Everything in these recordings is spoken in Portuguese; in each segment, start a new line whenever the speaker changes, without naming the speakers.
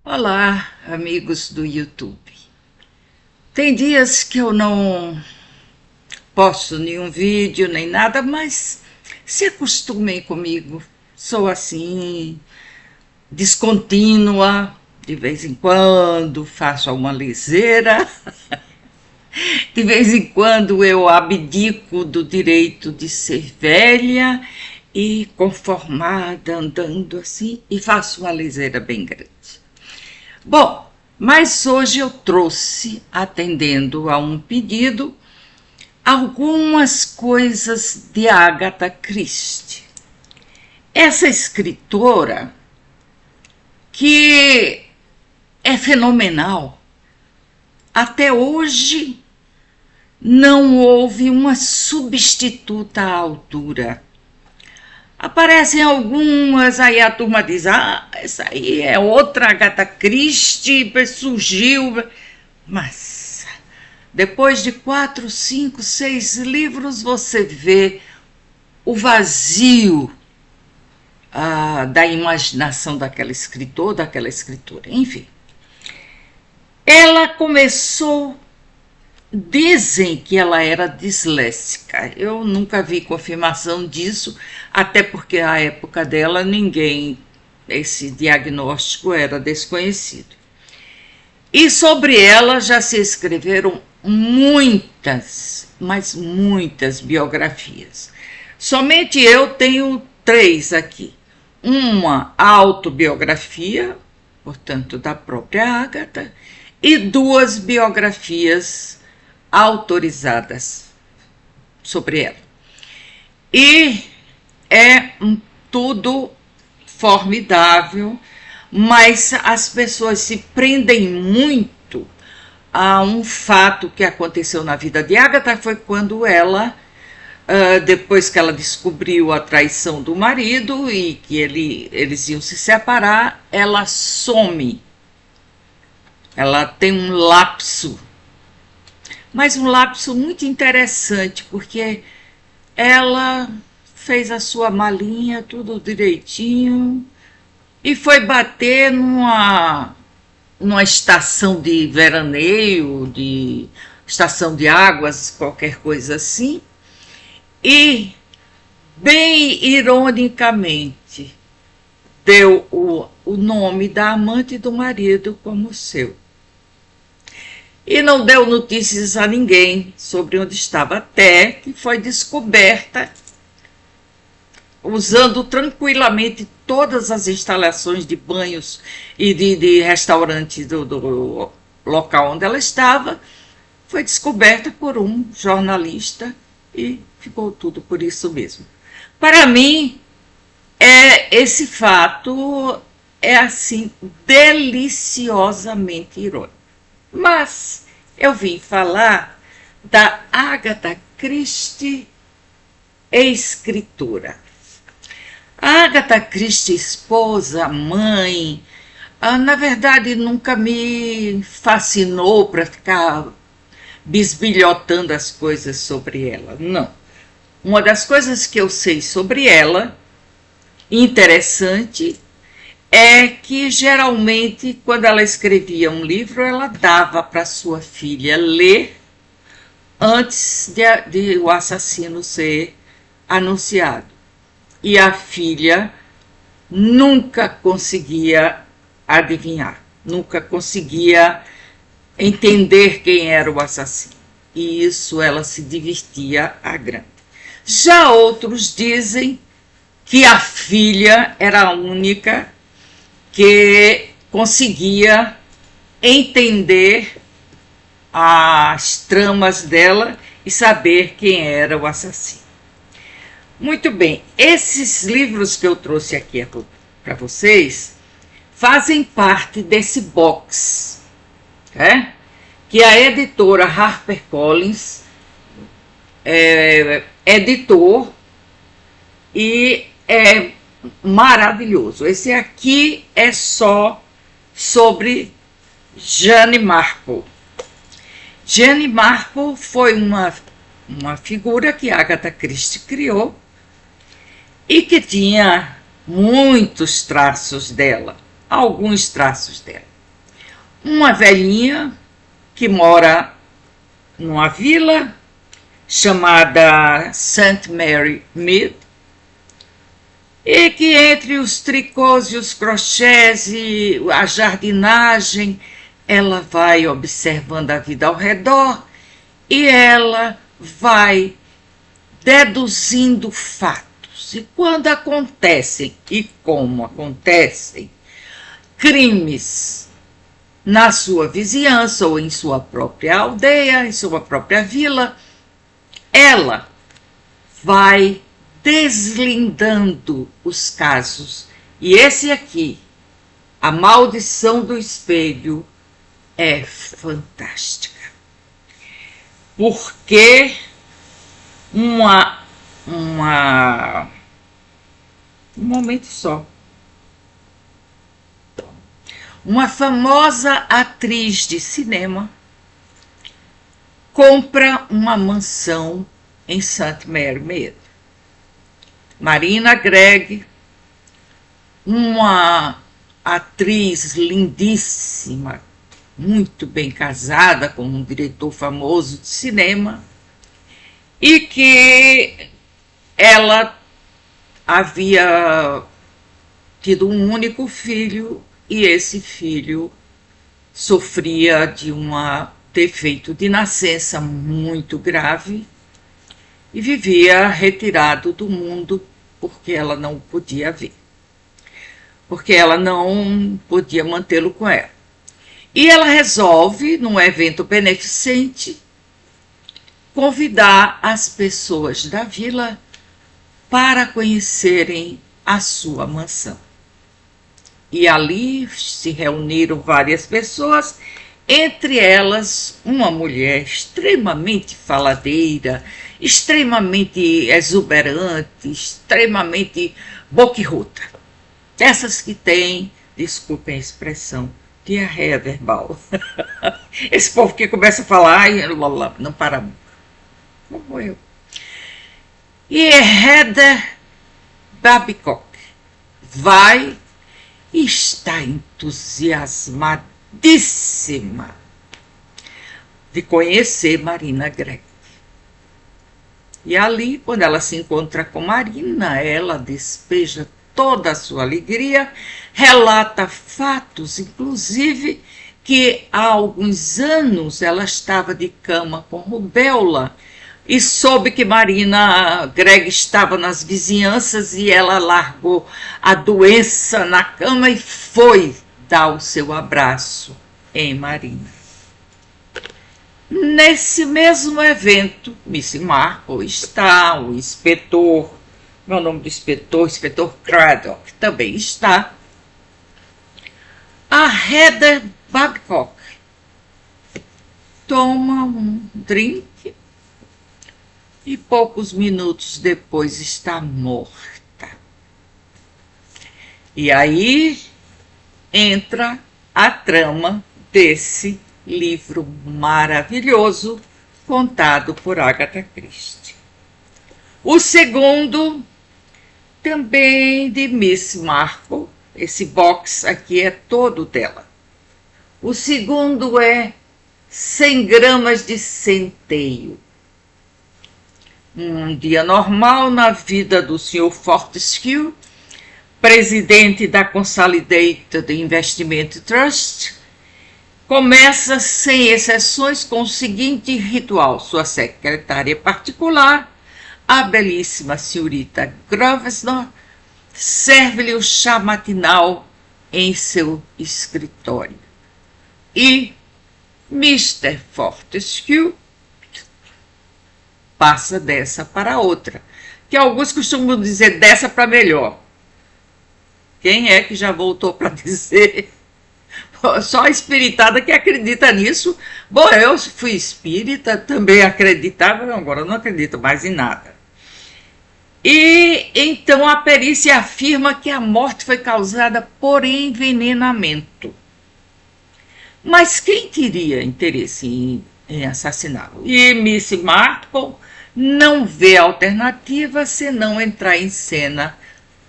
Olá, amigos do YouTube. Tem dias que eu não posto nenhum vídeo nem nada, mas se acostumem comigo. Sou assim, descontínua, de vez em quando faço alguma liseira, de vez em quando eu abdico do direito de ser velha e conformada, andando assim, e faço uma liseira bem grande. Bom, mas hoje eu trouxe, atendendo a um pedido, algumas coisas de Agatha Christie. Essa escritora que é fenomenal. Até hoje não houve uma substituta à altura. Aparecem algumas, aí a turma diz, essa aí é outra Agatha Christie, surgiu. Mas depois de 4, 5, 6 livros, você vê o vazio da imaginação daquela escritora, enfim. Ela começou... Dizem que ela era disléxica. Eu nunca vi confirmação disso, até porque à época dela esse diagnóstico era desconhecido. E sobre ela já se escreveram muitas, mas muitas biografias. Somente eu tenho 3 aqui. Uma autobiografia, portanto da própria Agatha, e 2 biografias autorizadas sobre ela. E é tudo formidável, mas as pessoas se prendem muito a um fato que aconteceu na vida de Agatha. Foi quando ela, depois que ela descobriu a traição do marido e que eles iam se separar, ela some. Ela tem um lapso, mas um lapso muito interessante, porque ela fez a sua malinha, tudo direitinho, e foi bater numa estação de veraneio, de estação de águas, qualquer coisa assim, e, bem ironicamente, deu o nome da amante do marido como seu. E não deu notícias a ninguém sobre onde estava, até que foi descoberta, usando tranquilamente todas as instalações de banhos e de restaurantes do local onde ela estava. Foi descoberta por um jornalista e ficou tudo por isso mesmo. Para mim, esse fato é assim deliciosamente irônico. Mas eu vim falar da Agatha Christie, escritora. A Agatha Christie, esposa, mãe, na verdade nunca me fascinou para ficar bisbilhotando as coisas sobre ela, não. Uma das coisas que eu sei sobre ela, interessante, é que geralmente quando ela escrevia um livro, ela dava para sua filha ler antes de o assassino ser anunciado. E a filha nunca conseguia adivinhar, nunca conseguia entender quem era o assassino. E isso ela se divertia a grande. Já outros dizem que a filha era a única que conseguia entender as tramas dela e saber quem era o assassino. Muito bem, esses livros que eu trouxe aqui para vocês fazem parte desse box, que a editora HarperCollins editou e é maravilhoso. Esse aqui é só sobre Jane Marple. Jane Marple foi uma figura que Agatha Christie criou e que tinha muitos traços dela, alguns traços dela. uma velhinha que mora numa vila chamada St. Mary Mead, e que entre os tricôs e os crochês e a jardinagem, ela vai observando a vida ao redor e ela vai deduzindo fatos. E quando acontecem, e como acontecem, crimes na sua vizinhança ou em sua própria aldeia, em sua própria vila, ela vai deslindando os casos. E esse aqui, A Maldição do Espelho, é fantástica. Porque um momento só. Uma famosa atriz de cinema compra uma mansão em St. Mary Mead. Marina Gregg, uma atriz lindíssima, muito bem casada com um diretor famoso de cinema, e que ela havia tido um único filho, e esse filho sofria de um defeito de nascença muito grave e vivia retirado do mundo porque ela não podia ver, porque ela não podia mantê-lo com ela. E ela resolve, num evento beneficente, convidar as pessoas da vila para conhecerem a sua mansão. E ali se reuniram várias pessoas, entre elas uma mulher extremamente faladeira, extremamente exuberante, extremamente boquirruta. Essas que têm, desculpem a expressão, diarreia verbal. Esse povo que começa a falar e não para. Como eu. E Heather Babcock vai e está entusiasmadíssima de conhecer Marina Gregg. E ali, quando ela se encontra com Marina, ela despeja toda a sua alegria, relata fatos, inclusive que há alguns anos ela estava de cama com rubéola e soube que Marina Gregg estava nas vizinhanças e ela largou a doença na cama e foi dar o seu abraço em Marina. Nesse mesmo evento, Miss Marple está, o inspetor, meu nome do inspetor Craddock, também está. A Heather Babcock toma um drink e poucos minutos depois está morta. E aí entra a trama desse livro maravilhoso contado por Agatha Christie. O segundo, também de Miss Marple, esse box aqui é todo dela. O segundo é 100 gramas de centeio. Um dia normal na vida do Sr. Fortescue, presidente da Consolidated Investment Trust, começa, sem exceções, com o seguinte ritual. Sua secretária particular, a belíssima senhorita Grosvenor, serve-lhe o chá matinal em seu escritório. E Mr. Fortescue passa dessa para outra, que alguns costumam dizer dessa para melhor. Quem é que já voltou para dizer? Só a espiritada que acredita nisso. Bom, eu fui espírita, também acreditava, agora não acredito mais em nada. E então a perícia afirma que a morte foi causada por envenenamento. Mas quem teria interesse em assassiná-lo? E Miss Marple não vê alternativa senão entrar em cena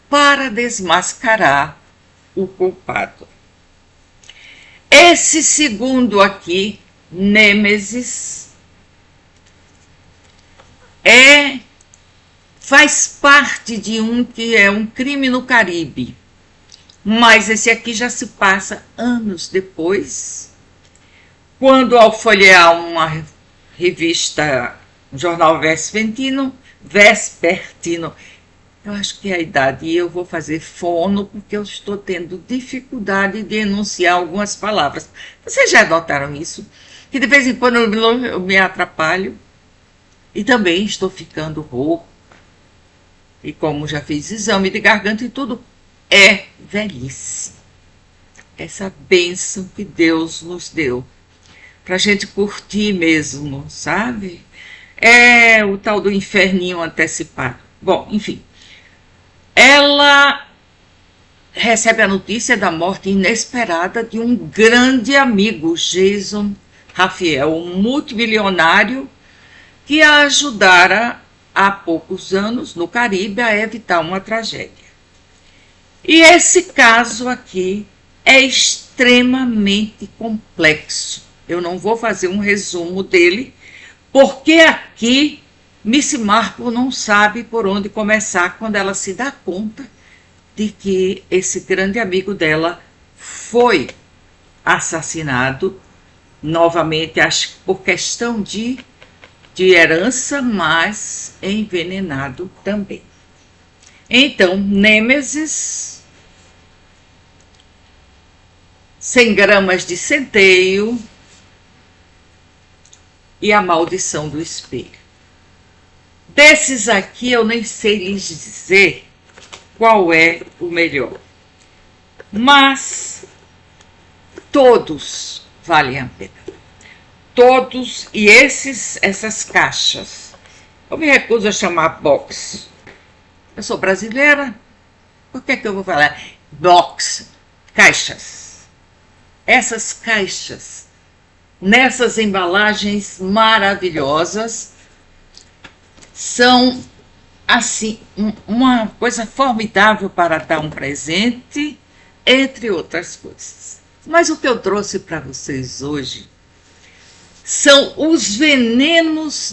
para desmascarar o culpado. Esse segundo aqui, Nêmesis, faz parte de um que é um crime no Caribe. Mas esse aqui já se passa anos depois, quando ao folhear uma revista, um jornal vespertino, eu acho que é a idade, e eu vou fazer fono, porque eu estou tendo dificuldade de enunciar algumas palavras. Vocês já notaram isso? Que de vez em quando eu me atrapalho, e também estou ficando rouco, e como já fiz exame de garganta e tudo, é velhice. Essa bênção que Deus nos deu, para a gente curtir mesmo, sabe? É o tal do inferninho antecipado. Bom, enfim. Ela recebe a notícia da morte inesperada de um grande amigo, Jason Rafael, um multimilionário que a ajudara há poucos anos no Caribe a evitar uma tragédia. E esse caso aqui é extremamente complexo. Eu não vou fazer um resumo dele, porque aqui Miss Marple não sabe por onde começar quando ela se dá conta de que esse grande amigo dela foi assassinado, novamente, acho que por questão de herança, mas envenenado também. Então, Nêmesis, 100 gramas de centeio e a maldição do espelho. Desses aqui eu nem sei lhes dizer qual é o melhor, mas todos valem a pena. Todos, e essas caixas, eu me recuso a chamar box. Eu sou brasileira, por que eu vou falar box? Caixas. Essas caixas, nessas embalagens maravilhosas, são, assim, uma coisa formidável para dar um presente, entre outras coisas. Mas o que eu trouxe para vocês hoje são os venenos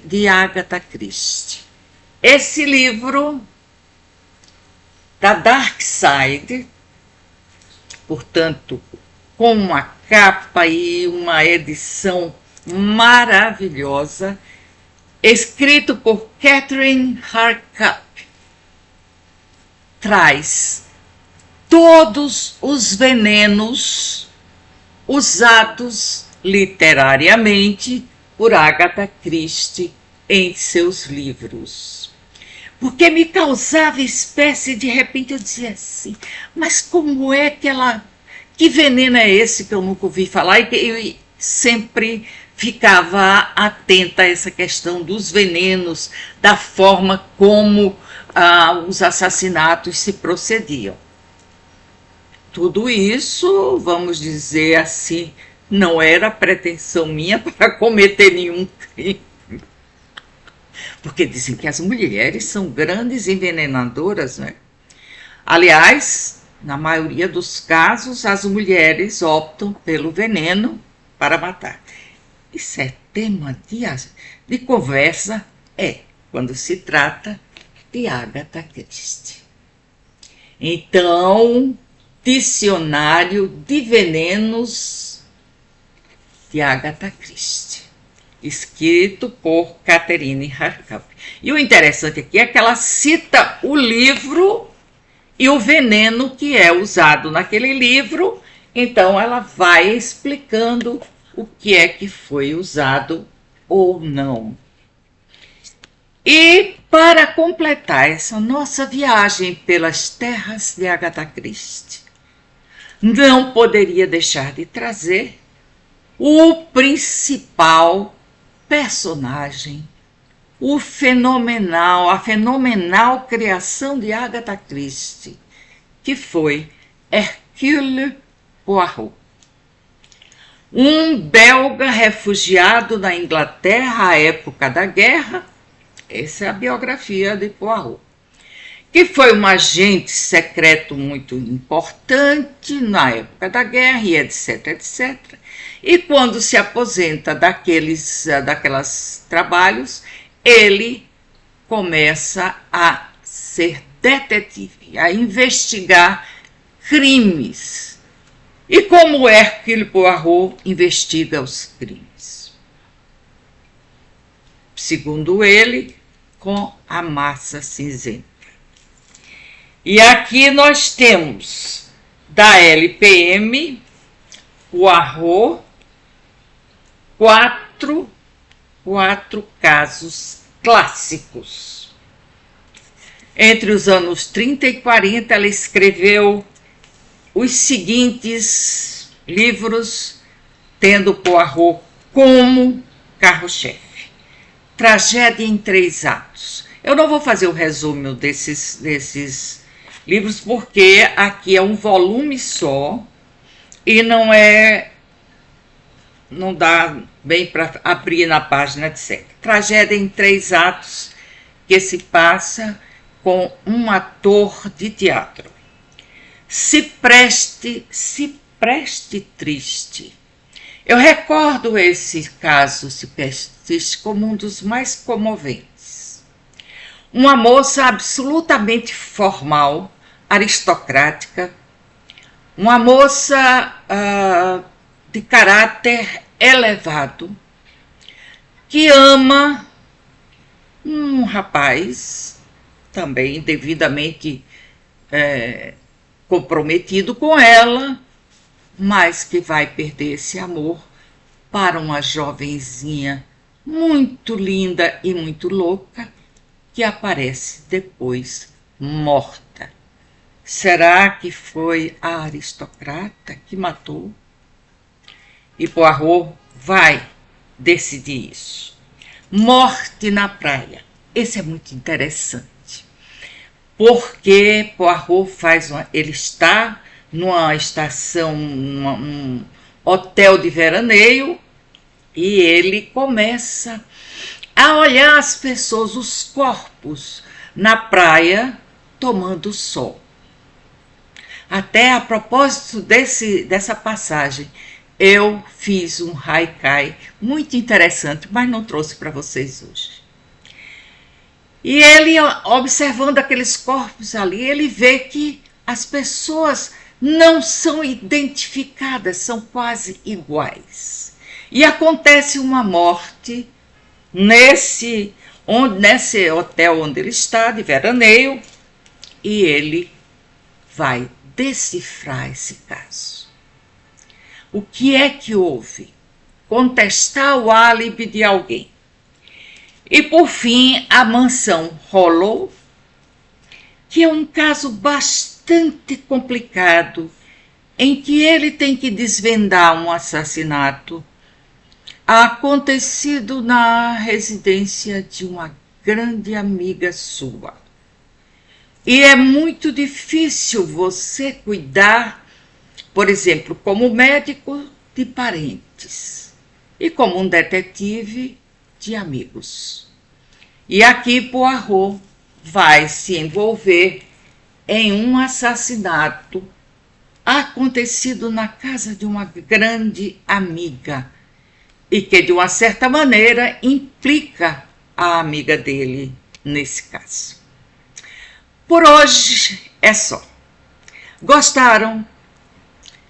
de Agatha Christie. Esse livro da Dark Side, portanto, com uma capa e uma edição maravilhosa, escrito por Catherine Harkup, traz todos os venenos usados literariamente por Agatha Christie em seus livros. Porque me causava espécie, de repente eu dizia assim, mas como é que ela... Que veneno é esse que eu nunca ouvi falar? E que eu sempre ficava atenta a essa questão dos venenos, da forma como os assassinatos se procediam. Tudo isso, vamos dizer assim, não era pretensão minha para cometer nenhum crime. Porque dizem que as mulheres são grandes envenenadoras, né? Aliás, na maioria dos casos, as mulheres optam pelo veneno para matar. Isso é tema de conversa, quando se trata de Agatha Christie. Então, dicionário de venenos de Agatha Christie, escrito por Catherine Harkup. E o interessante aqui é que ela cita o livro e o veneno que é usado naquele livro, então ela vai explicando o que é que foi usado ou não. E para completar essa nossa viagem pelas terras de Agatha Christie, não poderia deixar de trazer o principal personagem, a fenomenal criação de Agatha Christie, que foi Hercule Poirot. Um belga refugiado na Inglaterra à época da guerra, essa é a biografia de Poirot, que foi um agente secreto muito importante na época da guerra, e etc, etc. E quando se aposenta daqueles trabalhos, ele começa a ser detetive, a investigar crimes. E como Hercule Poirot investiga os crimes? Segundo ele, com a massa cinzenta. E aqui nós temos da LPM, Poirot, quatro casos clássicos. Entre os anos 30 e 40, ela escreveu os seguintes livros, tendo Poirot como carro-chefe. Tragédia em 3 atos. Eu não vou fazer o resumo desses livros, porque aqui é um volume só e não dá bem para abrir na página, etc. Tragédia em 3 atos, que se passa com um ator de teatro. Se preste triste. Eu recordo esse caso, Se Preste Triste, como um dos mais comoventes. Uma moça absolutamente formal, aristocrática, uma moça de caráter elevado, que ama um rapaz também devidamente comprometido com ela, mas que vai perder esse amor para uma jovenzinha muito linda e muito louca, que aparece depois morta. Será que foi a aristocrata que matou? E Poirot vai decidir isso. Morte na praia. Esse é muito interessante, porque Poirot ele está numa estação, num hotel de veraneio, e ele começa a olhar as pessoas, os corpos na praia tomando sol. Até a propósito dessa passagem, eu fiz um haikai muito interessante, mas não trouxe para vocês hoje. E ele, observando aqueles corpos ali, ele vê que as pessoas não são identificadas, são quase iguais. E acontece uma morte nesse hotel onde ele está, de veraneio, e ele vai decifrar esse caso. O que é que houve? Contestar o álibi de alguém. E, por fim, a mansão Hollow, que é um caso bastante complicado, em que ele tem que desvendar um assassinato acontecido na residência de uma grande amiga sua. E é muito difícil você cuidar, por exemplo, como médico, de parentes, e como um detetive, de amigos. E aqui Poirot vai se envolver em um assassinato acontecido na casa de uma grande amiga, e que, de uma certa maneira, implica a amiga dele nesse caso. Por hoje é só. Gostaram?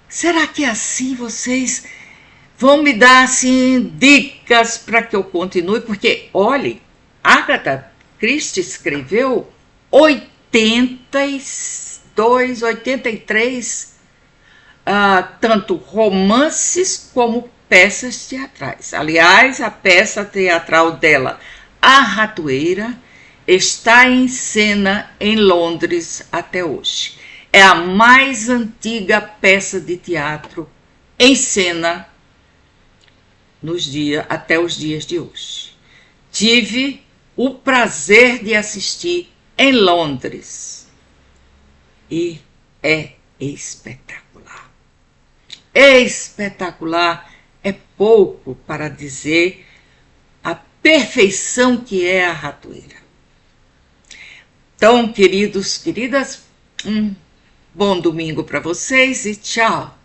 Será que assim vocês vão me dar assim, dicas para que eu continue? Porque, olhe, Agatha Christie escreveu 82, 83, tanto romances como peças teatrais. Aliás, a peça teatral dela, A Ratoeira, está em cena em Londres até hoje. É a mais antiga peça de teatro em cena até os dias de hoje. Tive o prazer de assistir em Londres e é espetacular. É espetacular, é pouco para dizer a perfeição que é A Ratoeira. Então, queridos, queridas, bom domingo para vocês e tchau!